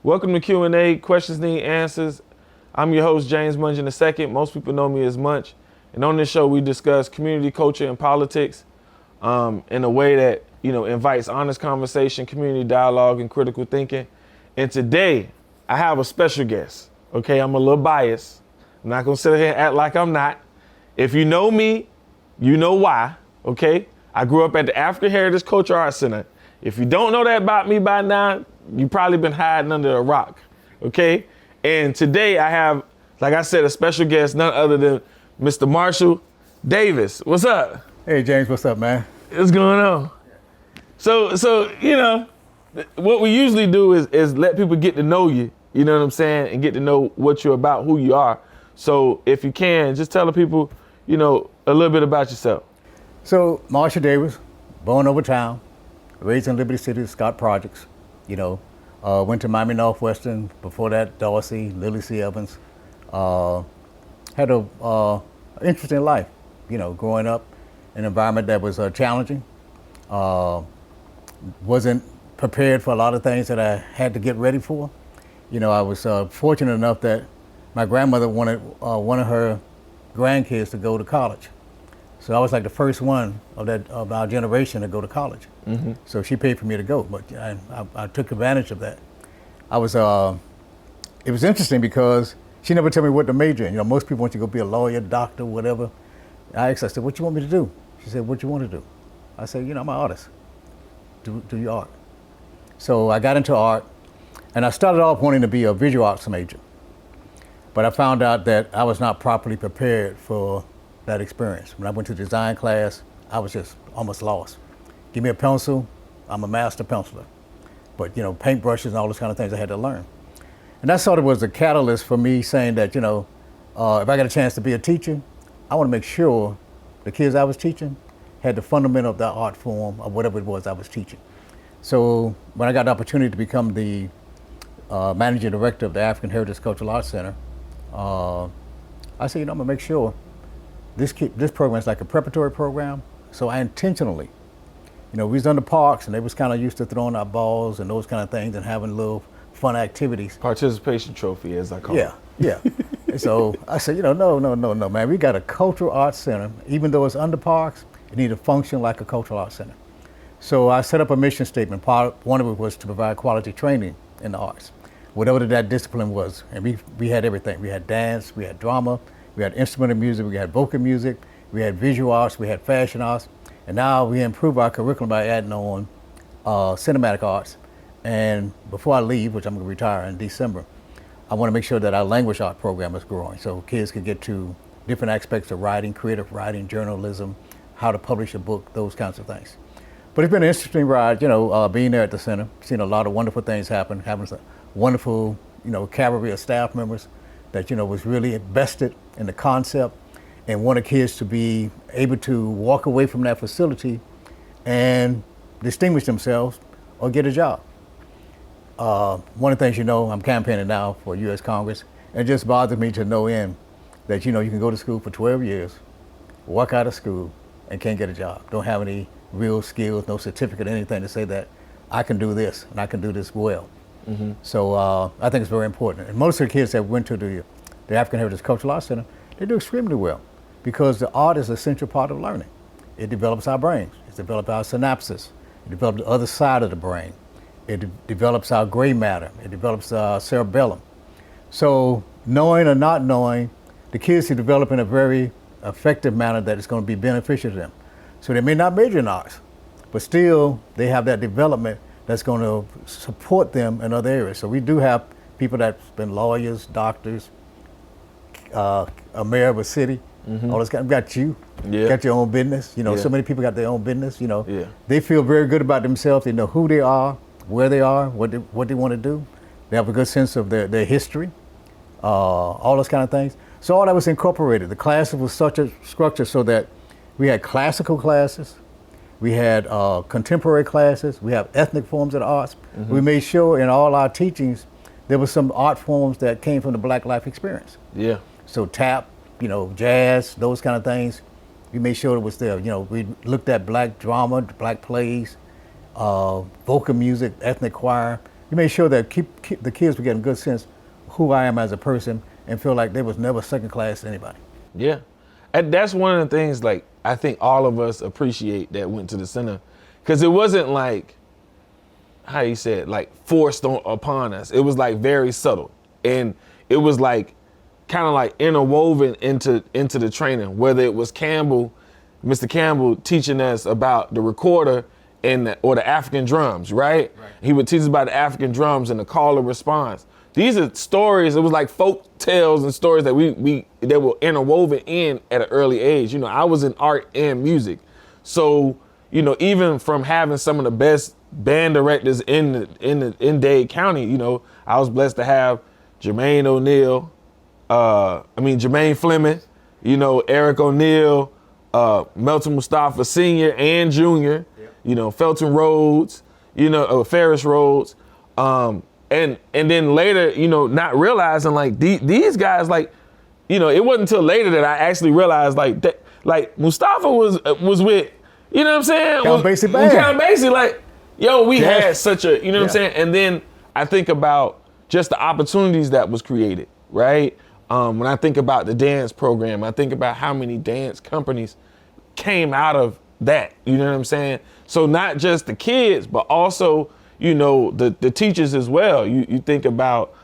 Welcome to Q&A, Questions Need Answers. I'm your host, James Munch II. Most people know me as Munch. And on this show, we discuss community, culture, and politics in a way that, invites honest conversation, community dialogue, and critical thinking. And today, I have a special guest. Okay, I'm a little biased. I'm not gonna sit here and act like I'm not. If you know me, you know why, okay? I grew up at the African Heritage Cultural Arts Center. If you don't know that about me by now, you've probably been hiding under a rock, okay? And today I have, like I said, a special guest, none other than Mr. Marshall Davis. What's up? Hey, James, what's up, man? What's going on? So what we usually do is let people get to know you, you know what I'm saying, and get to know what you're about, who you are. So if you can, just tell the people, a little bit about yourself. So, Marshall Davis, born over town, raised in Liberty City, Scott Projects, went to Miami Northwestern, before that, Dorsey, Lily C. Evans. Had a interesting life, growing up in an environment that was challenging. Wasn't prepared for a lot of things that I had to get ready for. I was fortunate enough that my grandmother wanted one of her grandkids to go to college. So I was like the first one of our generation to go to college. Mm-hmm. So she paid for me to go, but I took advantage of that. It was interesting because she never told me what to major in. Most people want you to go be a lawyer, doctor, whatever. I asked her, I said, what you want me to do? She said, what you want to do? I said, I'm an artist. Do your art. So I got into art, and I started off wanting to be a visual arts major. But I found out that I was not properly prepared for that experience. When I went to design class, I was just almost lost. Give me a pencil, I'm a master penciler. But paintbrushes and all those kind of things I had to learn. And that sort of was the catalyst for me saying that, if I got a chance to be a teacher, I want to make sure the kids I was teaching had the fundamental of that art form of whatever it was I was teaching. So when I got the opportunity to become the managing director of the African Heritage Cultural Arts Center, I said, I'm gonna make sure this program is like a preparatory program. So I intentionally, we was on the parks and they was kind of used to throwing out balls and those kind of things and having little fun activities. Participation trophy, as I call it. Yeah. So I said, no, man. We got a cultural arts center. Even though it's under parks, it needs to function like a cultural arts center. So I set up a mission statement. One of it was to provide quality training in the arts, whatever that discipline was. And we had everything. We had dance, we had drama, we had instrumental music, we had vocal music, we had visual arts, we had fashion arts. And now we improve our curriculum by adding on cinematic arts. And before I leave, which I'm going to retire in December, I want to make sure that our language art program is growing so kids can get to different aspects of writing, creative writing, journalism, how to publish a book, those kinds of things. But it's been an interesting ride, being there at the center, seeing a lot of wonderful things happen, having some wonderful, cavalry of staff members that, was really invested in the concept and wanted kids to be able to walk away from that facility and distinguish themselves or get a job. One of the things, I'm campaigning now for U.S. Congress, and it just bothers me to no end that, you can go to school for 12 years, walk out of school, and can't get a job. Don't have any real skills, no certificate, anything to say that I can do this and I can do this well. Mm-hmm. So I think it's very important. And most of the kids that went to the African Heritage Cultural Arts Center, they do extremely well because the art is an essential part of learning. It develops our brains. It develops our synapses. It develops the other side of the brain. It develops our gray matter. It develops our cerebellum. So knowing or not knowing, the kids are developing a very effective manner that is going to be beneficial to them. So they may not major in arts, but still they have that development that's going to support them in other areas. So we do have people that's been lawyers, doctors, a mayor of a city, all this kind of, got you, got your own business. So many people got their own business, They feel very good about themselves. They know who they are, where they are, what they want to do. They have a good sense of their history, all those kind of things. So all that was incorporated. The classes was such a structure so that we had classical classes, we had contemporary classes, we have ethnic forms of the arts. Mm-hmm. We made sure in all our teachings there were some art forms that came from the Black life experience. Yeah. So tap, jazz, those kind of things. We made sure it was there. We looked at Black drama, Black plays, vocal music, ethnic choir, you made sure that keep the kids were getting good sense of who I am as a person and feel like they was never second class to anybody. Yeah. And that's one of the things, like, I think all of us appreciate that went to the center. Because it wasn't like, how you said, like forced upon us. It was like very subtle. And it was like kind of like interwoven into the training, whether it was Mr. Campbell teaching us about the recorder or the African drums, right? He would teach us about the African drums and the call and response. These are stories, it was like folk tales and stories that that were interwoven in at an early age. You know, I was in art and music. So, you know, even from having some of the best band directors in Dade County, you know, I was blessed to have Jermaine Fleming, you know, Eric O'Neill, Melton Mustafa Sr. and Jr., you know, Felton Rhodes, you know, Ferris Rhodes, and then later, you know, not realizing like these guys, like, you know, it wasn't until later that I actually realized like that, like Mustafa was with, you know what I'm saying? Count Basie band. Count Basie, like, yo, we had such a, you know what I'm saying? And then I think about just the opportunities that was created, right? When I think about the dance program, I think about how many dance companies came out of that, you know what I'm saying? So not just the kids, but also, you know, the teachers as well. You think about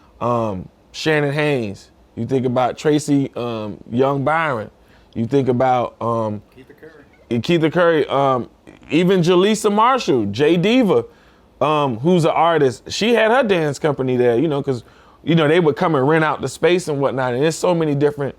Shannon Haynes, you think about Tracy Young Byron, you think about Keitha Curry, even Jaleesa Marshall, J Diva, who's an artist. She had her dance company there, you know, because, you know, they would come and rent out the space and whatnot. And there's so many different.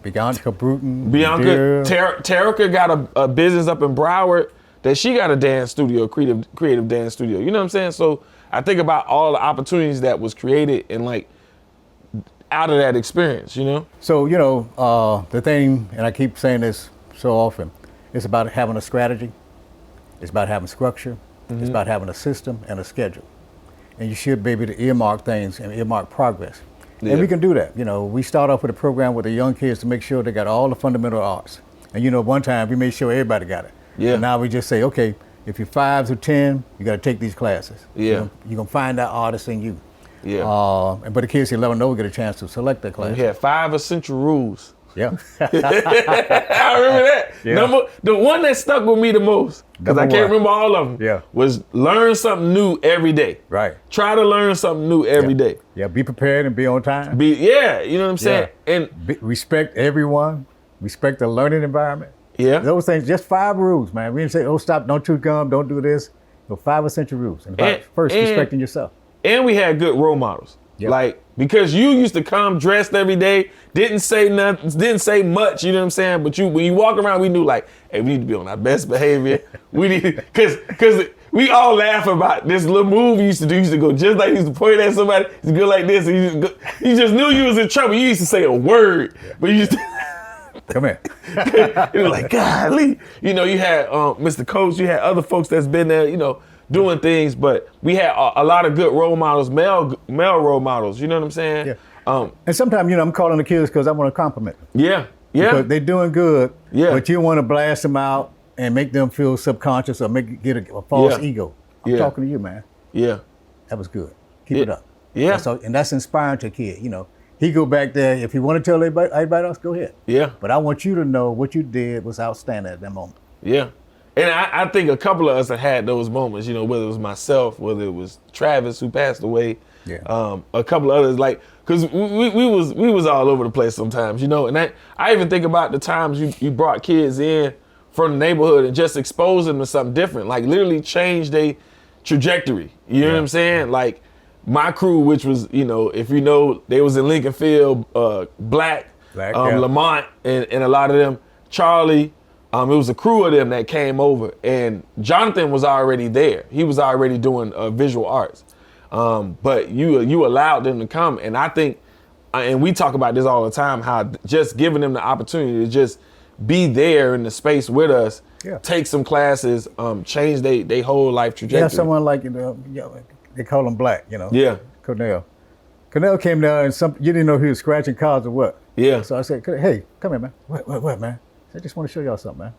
Bianca Bruton. Terica got a business up in Broward that she got a dance studio, creative dance studio. You know what I'm saying? So I think about all the opportunities that was created and like out of that experience, you know? So, you know, the thing, and I keep saying this so often, it's about having a strategy. It's about having structure. It's about having a system and a schedule. And you should be able to earmark things and earmark progress. Yeah. And we can do that. You know, we start off with a program with the young kids to make sure they got all the fundamental arts. And, you know, one time we made sure everybody got it. Yeah. And now we just say, okay, if you're 5 to 10, you got to take these classes. Yeah. You're going to find that artist in you. Yeah. But the kids 11 will get a chance to select their class. We had 5 essential rules. Yeah. I remember that. Yeah. The one that stuck with me the most, because I can't remember all of them, was learn something new every day. Right. Try to learn something new every day. Yeah, be prepared and be on time. You know what I'm saying? And respect everyone, respect the learning environment. Yeah. Those things, just 5 rules, man. We didn't say, oh, stop, don't chew gum, don't do this. 5 essential rules. And first, respecting yourself. And we had good role models. Yep. Like, because you used to come dressed every day, didn't say nothing, didn't say much, you know what I'm saying? But when you walk around, we knew like, hey, we need to be on our best behavior. We need, because we all laugh about this little move you used to do. You used to go just like, you used to point at somebody, you used to go like this, and you just knew you was in trouble. You used to say a word, but you used to, come here. It was like, golly. You know, you had Mr. Coach, you had other folks that's been there, you know, doing things, but we had a lot of good role models, male role models, you know what I'm saying? Yeah. And sometimes, you know, I'm calling the kids because I want to compliment them. Yeah, yeah. Because they're doing good, yeah. But you want to blast them out and make them feel subconscious or get a false ego. I'm talking to you, man. Yeah. That was good. Keep it up. Yeah. And that's inspiring to a kid, you know. He go back there, if you want to tell everybody else, go ahead. Yeah. But I want you to know what you did was outstanding at that moment. Yeah. And I think a couple of us have had those moments, you know, whether it was myself, whether it was Travis who passed away, a couple of others, like, because we was all over the place sometimes, you know. And I even think about the times you brought kids in from the neighborhood and just exposed them to something different, like literally changed their trajectory. You know what I'm saying? Like my crew, which was, you know, if you know, they was in Lincoln Field, Black Lamont, and a lot of them, Charlie. It was a crew of them that came over, and Jonathan was already there. He was already doing visual arts, but you allowed them to come, and I think, and we talk about this all the time, how just giving them the opportunity to just be there in the space with us, take some classes, change they whole life trajectory. Yeah, someone like, they call him Black, you know. Yeah. Cornell came down, and you didn't know if he was scratching cars or what. Yeah. So I said, hey, come here, man. What, man? I just want to show y'all something, man.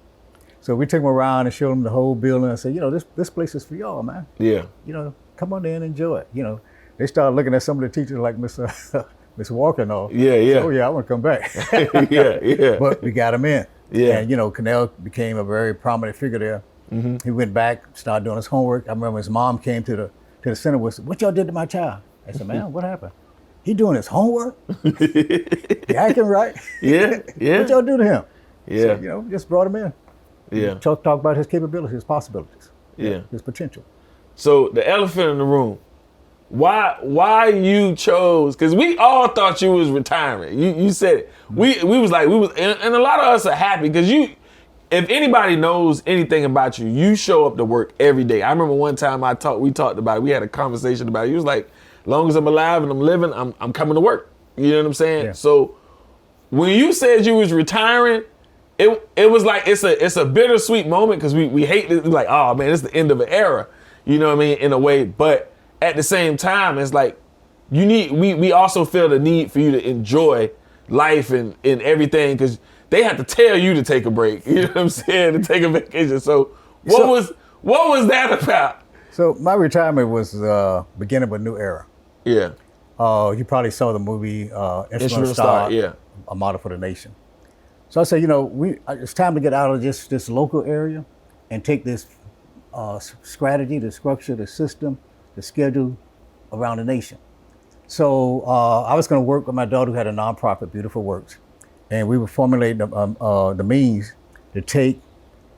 So we took them around and showed them the whole building. I said, you know, this place is for y'all, man. Yeah. You know, come on in, enjoy it. You know, they started looking at some of the teachers like Miss Walker and all. Yeah. So, oh yeah, I want to come back. Yeah. But we got him in. Yeah. And, you know, Cannell became a very prominent figure there. Mm-hmm. He went back, started doing his homework. I remember his mom came to the center and said, "What y'all did to my child?" I said, "Man, what happened?" "He doing his homework." "He acting right." Yeah. "What y'all do to him?" Yeah. So, you know, just brought him in. Yeah. Talk about his capabilities, his possibilities. Yeah. His potential. So the elephant in the room, why you chose, because we all thought you was retiring. You said it. We was and a lot of us are happy because if anybody knows anything about you, you show up to work every day. I remember one time we talked about it. We had a conversation about it. He was like, as long as I'm alive and I'm living, I'm coming to work. You know what I'm saying? Yeah. So when you said you was retiring, it was like it's a bittersweet moment because we hate it. Like, oh man, it's the end of an era. You know what I mean? In a way, but at the same time, it's like we also feel the need for you to enjoy life and everything because they have to tell you to take a break. You know what I'm saying? To take a vacation. So what was that about? So my retirement was beginning of a new era. Yeah. You probably saw the movie Instrumental Star, yeah. A Model for the Nation. So I said, you know, it's time to get out of this local area and take this strategy, the structure, the system, the schedule around the nation. So I was going to work with my daughter who had a nonprofit, Beautiful Works, and we were formulating the means to take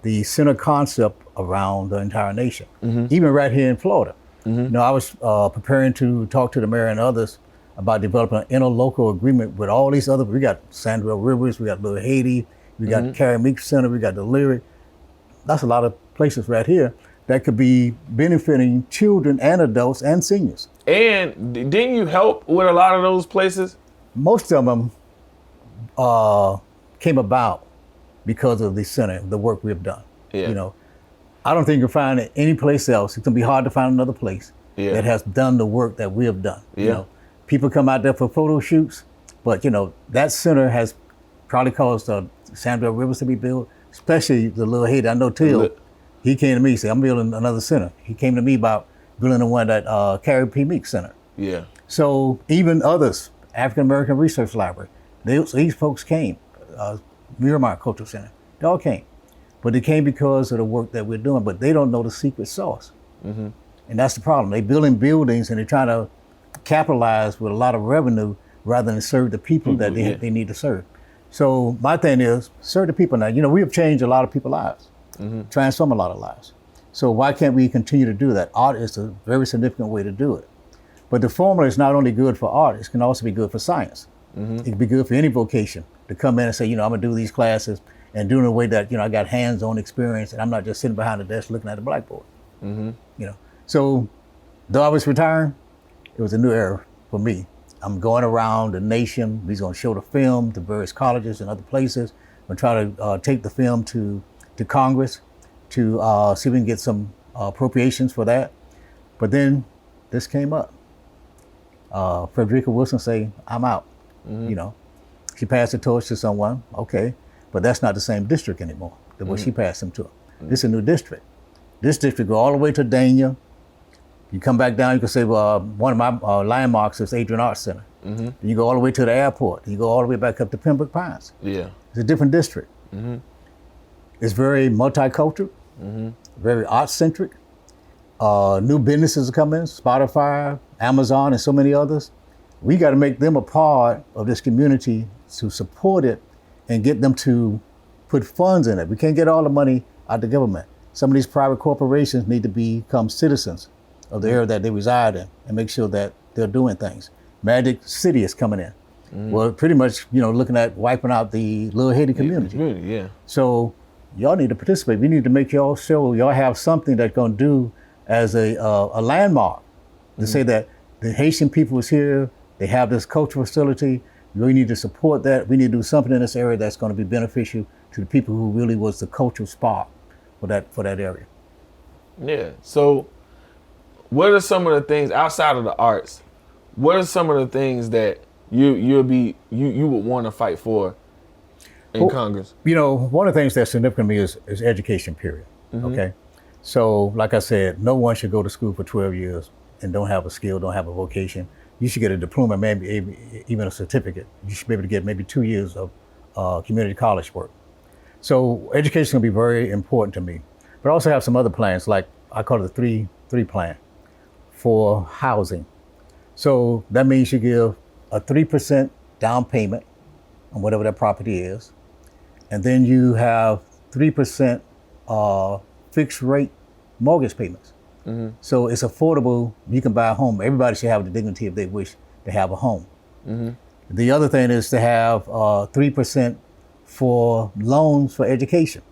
the center concept around the entire nation, even right here in Florida. You know, I was preparing to talk to the mayor and others about developing an interlocal agreement with all these other. We got Sandra Rivers, we got Little Haiti, we got Carrie Meek Center, we got the Lyric. That's a lot of places right here that could be benefiting children and adults and seniors. And didn't you help with a lot of those places? Most of them came about because of the center, the work we've done. Yeah. You know, I don't think you can find it any place else. It's gonna be hard to find another place that has done the work that we have done. Yeah. You know, people come out there for photo shoots, but you know, that center has probably caused Sandra Rivers to be built, especially the Little Haiti. I know Till, he came to me and said, "I'm building another center." He came to me about building the one at Carrie P. Meek Center. Yeah. So even others, African American Research Library, these folks came, Miramar Cultural Center, they all came. But they came because of the work that we're doing, but they don't know the secret sauce. And that's the problem. They're building buildings and they're trying to capitalize with a lot of revenue rather than serve the people that they need to serve. So my thing is, serve the people now. You know, we have changed a lot of people's lives, transformed a lot of lives. So why can't we continue to do that? Art is a very significant way to do it. But the formula is not only good for art, it can also be good for science. It can be good for any vocation to come in and say, you know, I'm gonna do these classes and do it in a way that, you know, I got hands-on experience and I'm not just sitting behind the desk looking at the blackboard. You know, so though I was retiring, it was a new era for me. I'm going around the nation. We're gonna show the film to various colleges and other places. We're trying to take the film to Congress to see if we can get some appropriations for that. But then this came up. Frederica Wilson say, "I'm out." You know, she passed the torch to someone, okay, but that's not the same district anymore than what she passed them to. This is a new district. This district go all the way to Dania. You come back down, you can say, well, one of my landmarks is Adrian Arts Center. And you go all the way to the airport. And you go all the way back up to Pembroke Pines. Yeah. It's a different district. It's very multicultural, very art-centric. New businesses are coming, Spotify, Amazon, and so many others. We got to make them a part of this community to support it and get them to put funds in it. We can't get all the money out of the government. Some of these private corporations need to become citizens of the area that they reside in and make sure that they're doing things. Magic City is coming in. Well, pretty much, you know, looking at wiping out the Little Haiti community. Yeah. So y'all need to participate. We need to make y'all show y'all have something that's going to do as a landmark to say that the Haitian people is here. They have this cultural facility. We need to support that. We need to do something in this area that's going to be beneficial to the people who really was the cultural spark for that area. Yeah. So what are some of the things outside of the arts? What are some of the things that you would want to fight for in Congress? You know, one of the things that's significant to me is education, period. Okay. So like I said, no one should go to school for 12 years and don't have a skill, don't have a vocation, you should get a diploma, maybe even a certificate. You should be able to get maybe 2 years of community college work. So education is going to be very important to me. But I also have some other plans, like I call it the three plan for housing. So that means you give a 3% down payment on whatever that property is, and then you have 3% fixed rate mortgage payments. Mm-hmm. So it's affordable. You can buy a home. Everybody should have the dignity if they wish to have a home. Mm-hmm. The other thing is to have 3% for loans for education.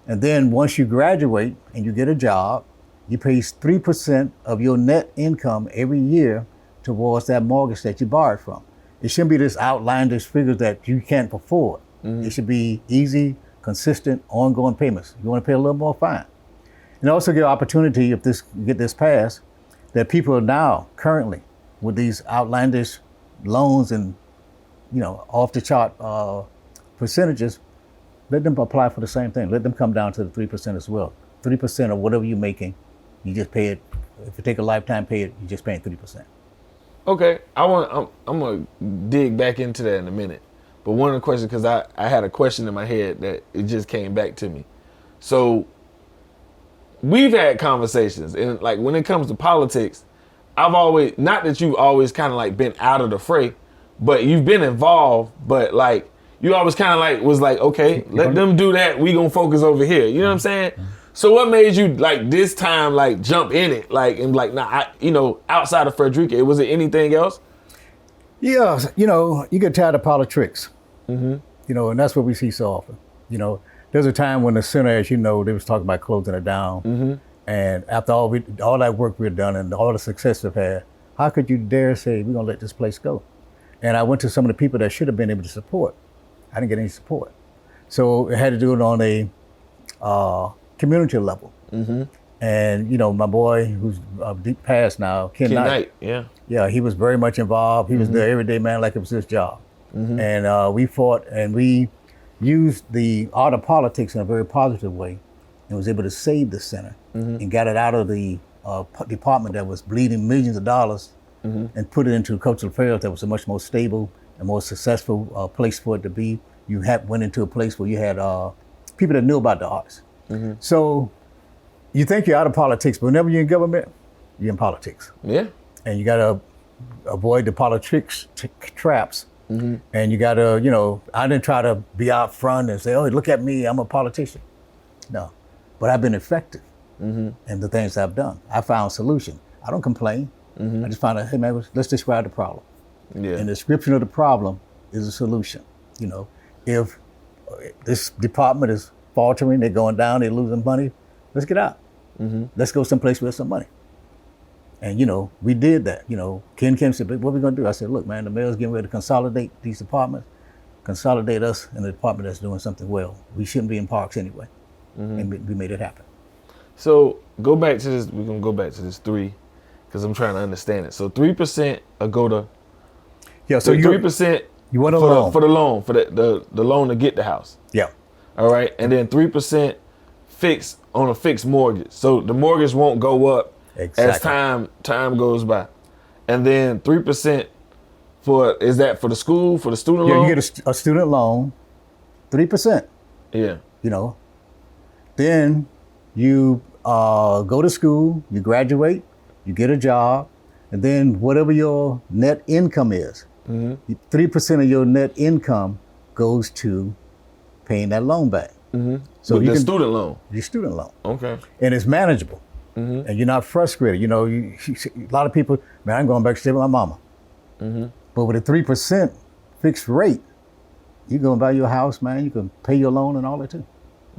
And then once you graduate and you get a job, you pay 3% of your net income every year towards that mortgage that you borrowed from. It shouldn't be this outlandish figures that you can't afford. Mm-hmm. It should be easy, consistent, ongoing payments. You want to pay a little more, fine. And also give opportunity, if this get this passed, that people are now currently with these outlandish loans and off the chart percentages, let them apply for the same thing. Let them come down to the 3% as well. 3% of whatever you're making, you just pay it. If you take a lifetime pay it, you're just paying 3%. Okay, I'm gonna dig back into that in a minute. But one of the questions, because I had a question in my head that it just came back to me. So we've had conversations, and like when it comes to politics, I've always, not that you've always kind of like been out of the fray, but you've been involved, but like you always kind of like was like, okay, let them do that. We gonna focus over here. You know what I'm saying? So what made you like this time like jump in it outside of Frederica? Was it anything else? Yeah, you get tired of politics. Mm-hmm. And that's what we see so often. There's a time when the center, as you know, they was talking about closing it down. Mm-hmm. And after all that work we've done and all the success we've had, how could you dare say we're gonna let this place go? And I went to some of the people that should have been able to support. I didn't get any support. So I had to do it on a community level. Mm-hmm. And my boy, who's deep past now, Ken Knight. Yeah, he was very much involved. He was there every day, man, like it was his job. Mm-hmm. And we fought and we used the art of politics in a very positive way and was able to save the center and got it out of the department that was bleeding millions of dollars and put it into cultural affairs that was a much more stable and more successful place for it to be. You went into a place where you had people that knew about the arts. Mm-hmm. So you think you're out of politics, but whenever you're in government, you're in politics. Yeah. And you got to avoid the politics traps. Mm-hmm. And you got to, I didn't try to be out front and say, oh, look at me, I'm a politician. No. But I've been effective in the things I've done. I found solution. I don't complain. Mm-hmm. I just found out, hey, man, let's describe the problem. Yeah. And the description of the problem is a solution. If this department is faltering, they're going down, they're losing money, let's get out. Mm-hmm. Let's go someplace with some money. And, we did that. Ken came and said, what are we going to do? I said, look, man, the mayor's getting ready to consolidate these departments, consolidate us in the department that's doing something well. We shouldn't be in parks anyway. Mm-hmm. And we made it happen. So go back to this. We're going to go back to this 3 because I'm trying to understand it. So 3% will go to, so 3% you want a loan. For the loan, for the loan to get the house. Yeah. All right. And then 3% fixed on a fixed mortgage. So the mortgage won't go up as time goes by. And then 3% is that for the school, for the student loan? Yeah, you get a student loan, 3%. Yeah. Then you go to school, you graduate, you get a job, and then whatever your net income is, 3% of your net income goes to paying that loan back. Mm-hmm. So you student loan? Your student loan. Okay. And it's manageable. Mm-hmm. And you're not frustrated. A lot of people, man, I'm going back to stay with my mama. Mm-hmm. But with a 3% fixed rate, you go and buy your house, man, you can pay your loan and all that too.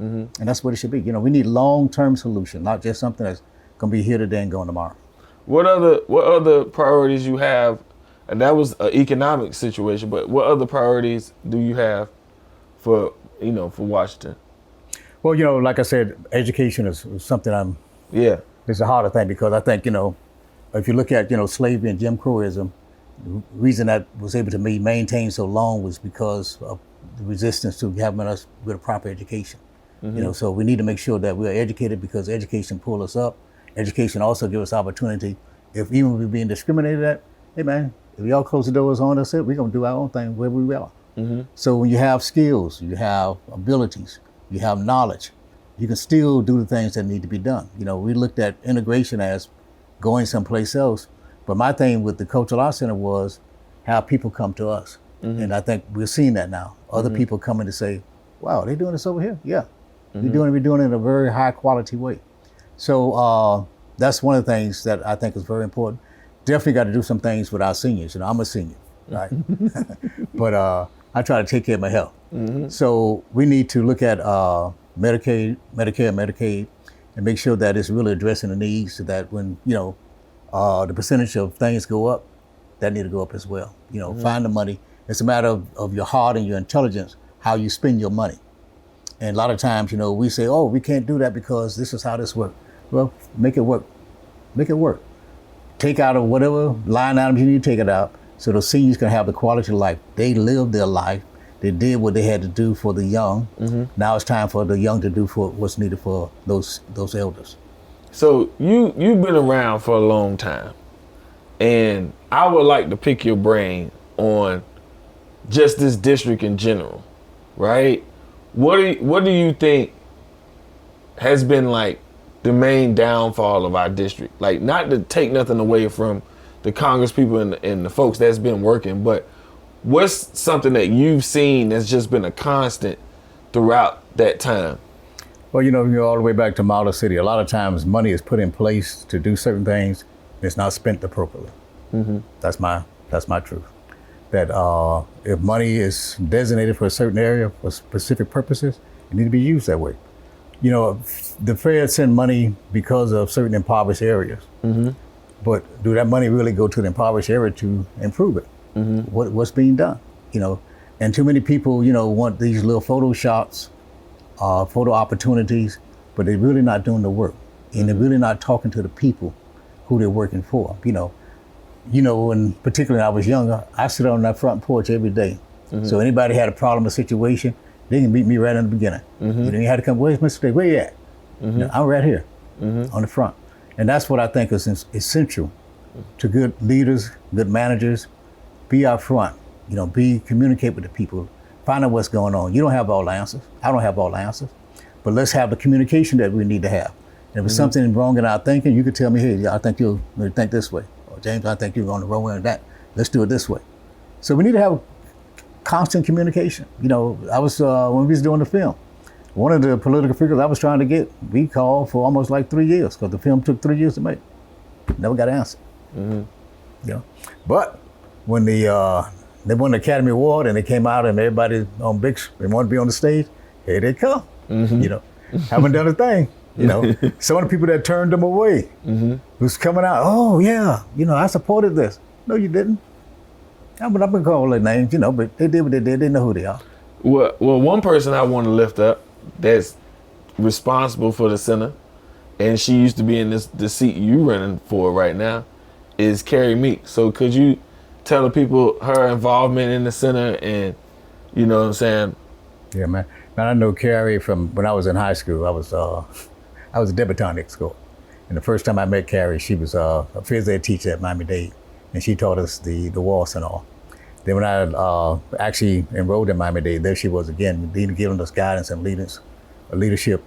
Mm-hmm. And that's what it should be. We need long-term solution, not just something that's going to be here today and gone tomorrow. What other priorities you have? And that was an economic situation, but what other priorities do you have for Washington? Well, like I said, education is something it's a harder thing because I think, if you look at, slavery and Jim Crowism, the reason that was able to be maintained so long was because of the resistance to having us with a proper education. Mm-hmm. So we need to make sure that we're educated because education pulls us up. Education also gives us opportunity if even we're being discriminated at, hey man, if y'all close the doors on us, we're gonna do our own thing wherever we are. So when you have skills, you have abilities, you have knowledge, you can still do the things that need to be done. You know, we looked at integration as going someplace else, but my thing with the Cultural Arts Center was how people come to us. And I think we're seeing that now. Other people coming to say, wow, they're doing this over here? Yeah, we're doing it in a very high quality way. So that's one of the things that I think is very important. Definitely got to do some things with our seniors. You know, I'm a senior, right? But I try to take care of my health. So we need to look at Medicare, Medicaid, and make sure that it's really addressing the needs so that when, you know, the percentage of things go up, that need to go up as well. You know, find the money. It's a matter of your heart and your intelligence, how you spend your money. And a lot of times, you know, we say, oh, we can't do that because this is how this works. Well, make it work. Make it work. Take out of whatever line items you need to take it out so the seniors can have the quality of life. They lived their life. They did what they had to do for the young. Now it's time for the young to do for what's needed for those elders. So you've been around for a long time, and I would like to pick your brain on just this district in general, right? What do you think has been like the main downfall of our district? Like, not to take nothing away from the Congress people and the folks that's been working, but what's something that you've seen that's just been a constant throughout that time? Well, you know, you're all the way back to Model City. A lot of times money is put in place to do certain things. It's not spent appropriately. That's my truth. That if money is designated for a certain area for specific purposes, it needs to be used that way. You know, the feds send money because of certain impoverished areas. But do that money really go to the impoverished area to improve it? What's being done? You know, and too many people, you know, want these little photo shots, photo opportunities, but they're really not doing the work. And they're really not talking to the people who they're working for. You know, and particularly when I was younger, I sit on that front porch every day. So anybody had a problem or situation, they can meet me right in the beginning. You know, you had to come, where's Mr. Day? Where you at? You know, I'm right here on the front. And that's what I think is essential to good leaders, good managers. Be out front, you know, communicate with the people, find out what's going on. You don't have all the answers. I don't have all the answers, but let's have the communication that we need to have. And if there's something wrong in our thinking, you could tell me, hey, I think you'll think this way. Or James, I think you're on the wrong way with that. Let's do it this way. So we need to have constant communication. You know, I was, when we was doing the film, one of the political figures I was trying to get, we called for almost like 3 years because the film took 3 years to make. Never got an answer. You know, but when they won the Academy Award and they came out and everybody on big, they wanted to be on the stage, here they come. You know, haven't done a thing. You know, some of the people that turned them away was coming out, oh yeah, you know, I supported this. No, you didn't. I'm not gonna call their names, you know, but they did what they did. They know who they are. Well, one person I want to lift up that's responsible for the center, and she used to be in the seat you running for right now, is Carrie Meek. So could you tell the people her involvement in the center and, you know what I'm saying? Yeah, man. Now I know Carrie from when I was in high school. I was a debutante at school. And the first time I met Carrie, she was a phys ed teacher at Miami-Dade, and she taught us the waltz and all. Then when I actually enrolled in Miami-Dade, there she was again, giving us guidance and leadership.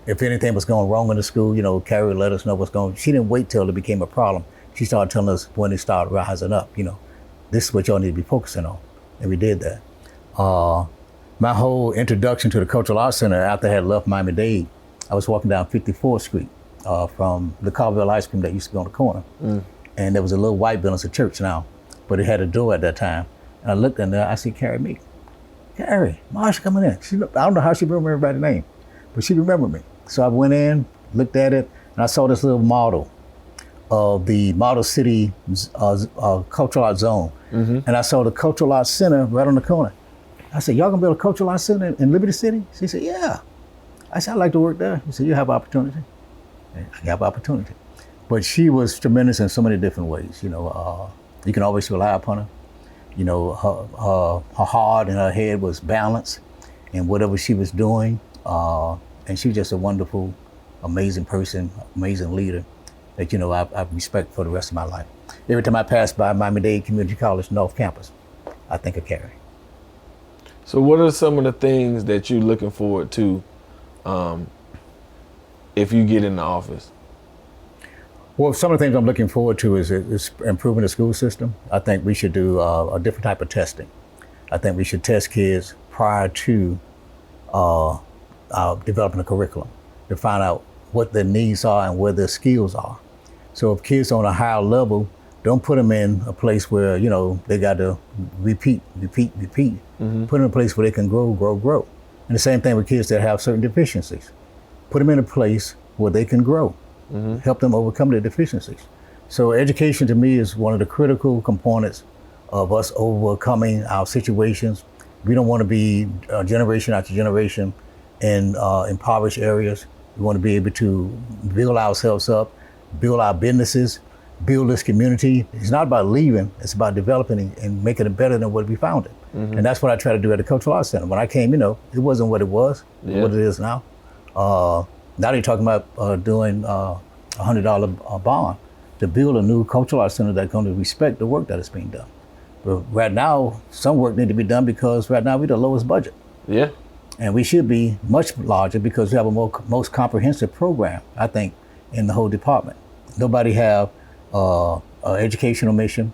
If anything was going wrong in the school, you know, Carrie let us know what's going on. She didn't wait till it became a problem. She started telling us when it started rising up, you know, this is what y'all need to be focusing on. And we did that. My whole introduction to the Cultural Arts Center after I had left Miami-Dade, I was walking down 54th Street from the Carville ice cream that used to be on the corner. And there was a little white building, it's a church now, but it had a door at that time. And I looked in there, I see Carrie Meek. Carrie, Marsha coming in. I don't know how she remembered everybody's name, but she remembered me. So I went in, looked at it, and I saw this little model of the Model City Cultural Arts Zone. And I saw the Cultural Arts Center right on the corner. I said, y'all gonna build a Cultural Arts Center in Liberty City? She said, yeah. I said, I'd like to work there. She said, you have opportunity. I have opportunity. But she was tremendous in so many different ways. You know, you can always rely upon her. You know, her heart and her head was balanced in whatever she was doing. And she was just a wonderful, amazing person, amazing leader. that, you know, I respect for the rest of my life. Every time I pass by Miami-Dade Community College North Campus, I think of Carrie. So what are some of the things that you're looking forward to if you get in the office? Well, some of the things I'm looking forward to is improving the school system. I think we should do a different type of testing. I think we should test kids prior to developing a curriculum to find out what their needs are and where their skills are. So if kids on a higher level, don't put them in a place where, you know, they got to repeat. Mm-hmm. Put them in a place where they can grow. And the same thing with kids that have certain deficiencies. Put them in a place where they can grow. Mm-hmm. Help them overcome their deficiencies. So education to me is one of the critical components of us overcoming our situations. We don't want to be generation after generation in impoverished areas. We want to be able to build ourselves up, build our businesses, build this community. It's not about leaving, it's about developing and making it better than what we found it. Mm-hmm. And that's what I try to do at the Cultural Arts Center. When I came, you know, it wasn't what it was, what it is now. Now they're talking about doing a $100 bond to build a new Cultural Arts Center that's going to respect the work that is being done. But right now, some work needs to be done because right now we're the lowest budget. Yeah. And we should be much larger because we have a most comprehensive program, I think, in the whole department. Nobody have an educational mission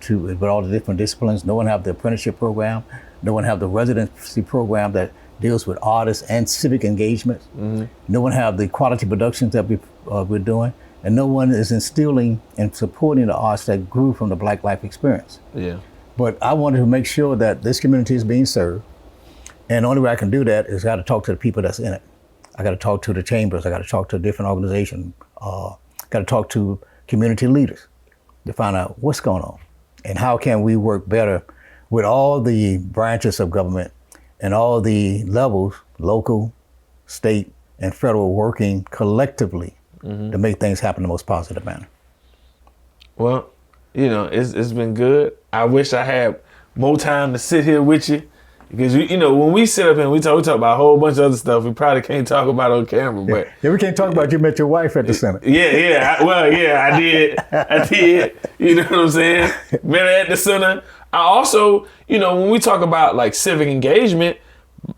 with all the different disciplines. No one have the apprenticeship program. No one have the residency program that deals with artists and civic engagement. Mm-hmm. No one have the quality productions that we're doing. And no one is instilling and supporting the arts that grew from the Black Life experience. Yeah. But I wanted to make sure that this community is being served. And the only way I can do that is I got to talk to the people that's in it. I got to talk to the chambers. I got to talk to different organizations. Got to talk to community leaders to find out what's going on and how can we work better with all the branches of government and all the levels, local, state, and federal, working collectively to make things happen in the most positive manner. Well, you know, it's been good. I wish I had more time to sit here with you. Because, you know, when we sit up here and we talk about a whole bunch of other stuff we probably can't talk about on camera. But yeah, we can't talk about you met your wife at the center. I did. You know what I'm saying? Met her at the center. I also, you know, when we talk about like civic engagement,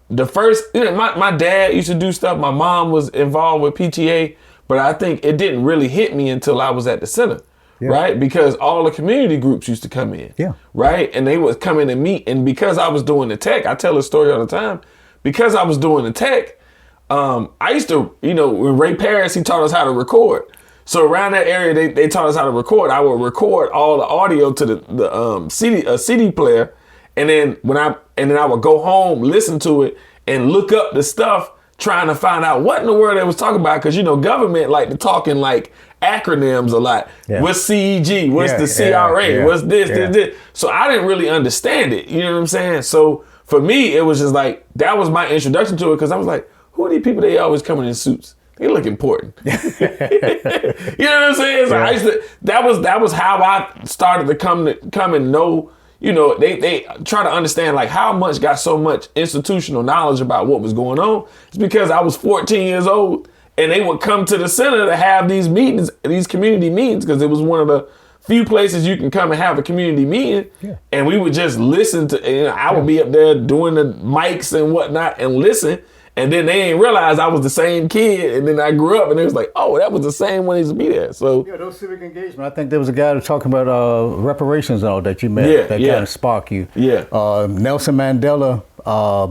the first, you know, my dad used to do stuff. My mom was involved with PTA, but I think it didn't really hit me until I was at the center. Yeah. Right? Because all the community groups used to come in. Yeah. Right? And they would come in and meet. And because I was doing the tech, I tell a story all the time. Because I was doing the tech, I used to, you know, when Ray Paris, he taught us how to record. So around that area, they taught us how to record. I would record all the audio to the CD player. And then I would go home, listen to it, and look up the stuff, trying to find out what in the world they was talking about. Because, you know, government like to talk in like acronyms a lot. Yeah. What's CEG? What's the CRA? What's this? So I didn't really understand it. You know what I'm saying? So for me, it was just like, that was my introduction to it, because I was like, who are these people? They always coming in suits. They look important. You know what I'm saying? So that was how I started to come and know, you know, they try to understand like how much got so much institutional knowledge about what was going on. It's because I was 14 years old. And they would come to the center to have these meetings, these community meetings, because it was one of the few places you can come and have a community meeting. Yeah. And we would just listen to, you know, I would be up there doing the mics and whatnot and listen. And then they ain't realize I was the same kid. And then I grew up and it was like, oh, that was the same one that used to be there. So yeah, those civic engagement. I think there was a guy talking about reparations and all that you met that kind of sparked you. Yeah. Nelson Mandela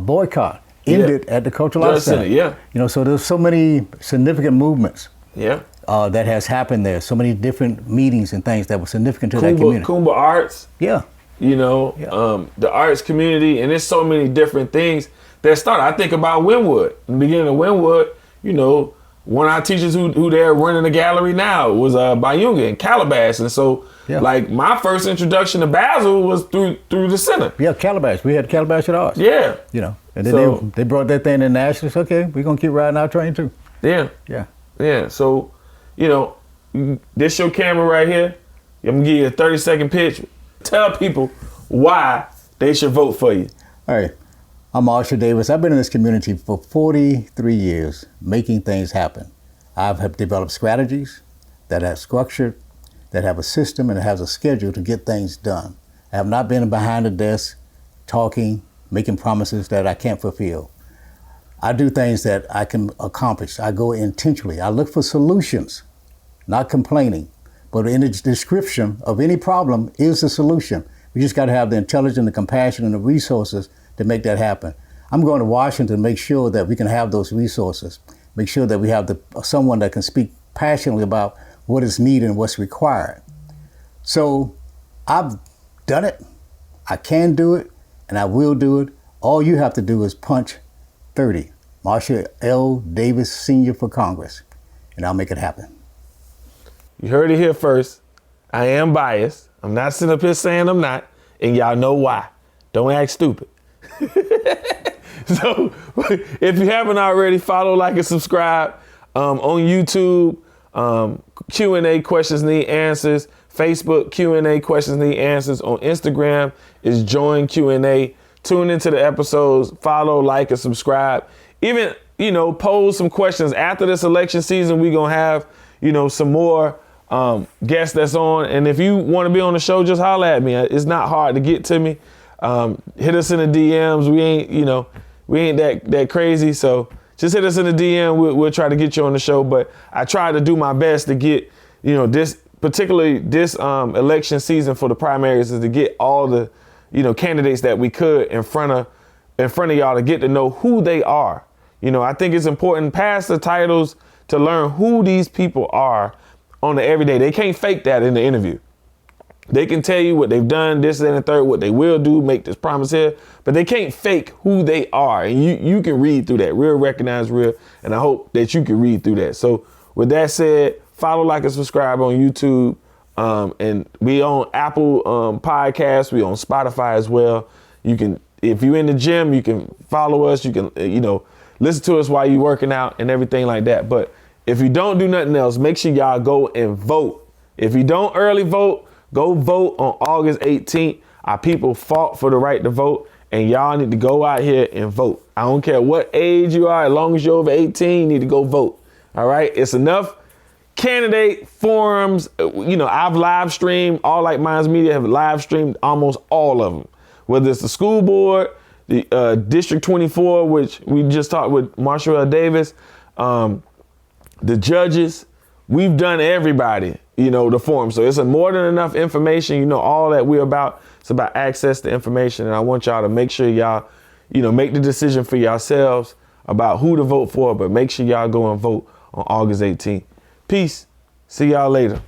boycott ended at the Cultural Arts Center. Yeah. You know, so there's so many significant movements that has happened there. So many different meetings and things that were significant to that community. Kumba Arts. Yeah. You know, the arts community, and there's so many different things that started. I think about Wynwood. In the beginning of Wynwood, you know, one of our teachers who they're running the gallery now was Bayunga in Calabash. And so like my first introduction to Basel was through the center. Yeah, Calabash. We had Calabash at Arts. Yeah. You know. And then they brought that thing in nationally. Okay, we're going to keep riding our train too. Yeah. Yeah. Yeah. So, you know, this your camera right here. I'm going to give you a 30-second pitch. Tell people why they should vote for you. All right. I'm Marsha Davis. I've been in this community for 43 years, making things happen. I've developed strategies. that are structured, that have a system, and that has a schedule to get things done. I have not been behind the desk talking, making promises that I can't fulfill. I do things that I can accomplish. I go intentionally. I look for solutions, not complaining. But in the description of any problem is the solution. We just got to have the intelligence, the compassion, and the resources to make that happen. I'm going to Washington to make sure that we can have those resources, make sure that we have someone that can speak passionately about what is needed and what's required. So I've done it, I can do it, and I will do it. All you have to do is punch 30, Marshall L. Davis Sr. for Congress, and I'll make it happen. You heard it here first. I am biased. I'm not sitting up here saying I'm not, and y'all know why. Don't act stupid. So if you haven't already, follow, like, and subscribe on YouTube. Q&A, questions need answers. Facebook, Q&A, questions need answers. On Instagram is join Q&A. Tune into the episodes, follow, like, and subscribe. Even, pose some questions. After this election season, we're going to have, some more guests that's on. And if you want to be on the show, just holler at me. It's not hard to get to me. Hit us in the DMs. We ain't that crazy. So just hit us in the DM. We'll try to get you on the show. But I try to do my best to get, particularly this election season for the primaries, is to get all the, candidates that we could in front of y'all to get to know who they are. I think it's important past the titles to learn who these people are on the everyday. They can't fake that in the interview. They can tell you what they've done, this and the third, what they will do, make this promise here, but they can't fake who they are. And you can read through that. Real recognize real. And I hope that you can read through that. So with that said, follow, like, and subscribe on YouTube. And we on Apple Podcasts. We on Spotify as well. You can, if you're in the gym, you can follow us. You can, listen to us while you're working out and everything like that. But if you don't do nothing else, make sure y'all go and vote. If you don't early vote, go vote on August 18th. Our people fought for the right to vote, and y'all need to go out here and vote. I don't care what age you are, as long as you're over 18, you need to go vote. All right? It's enough candidate forums. I've live streamed, All Like Minds Media have live streamed almost all of them. Whether it's the school board, the District 24, which we just talked with Marshall L. Davis, the judges, we've done everybody, the forum. So it's more than enough information, all that we're about. It's about access to information. And I want y'all to make sure y'all, make the decision for yourselves about who to vote for, but make sure y'all go and vote on August 18th. Peace. See y'all later.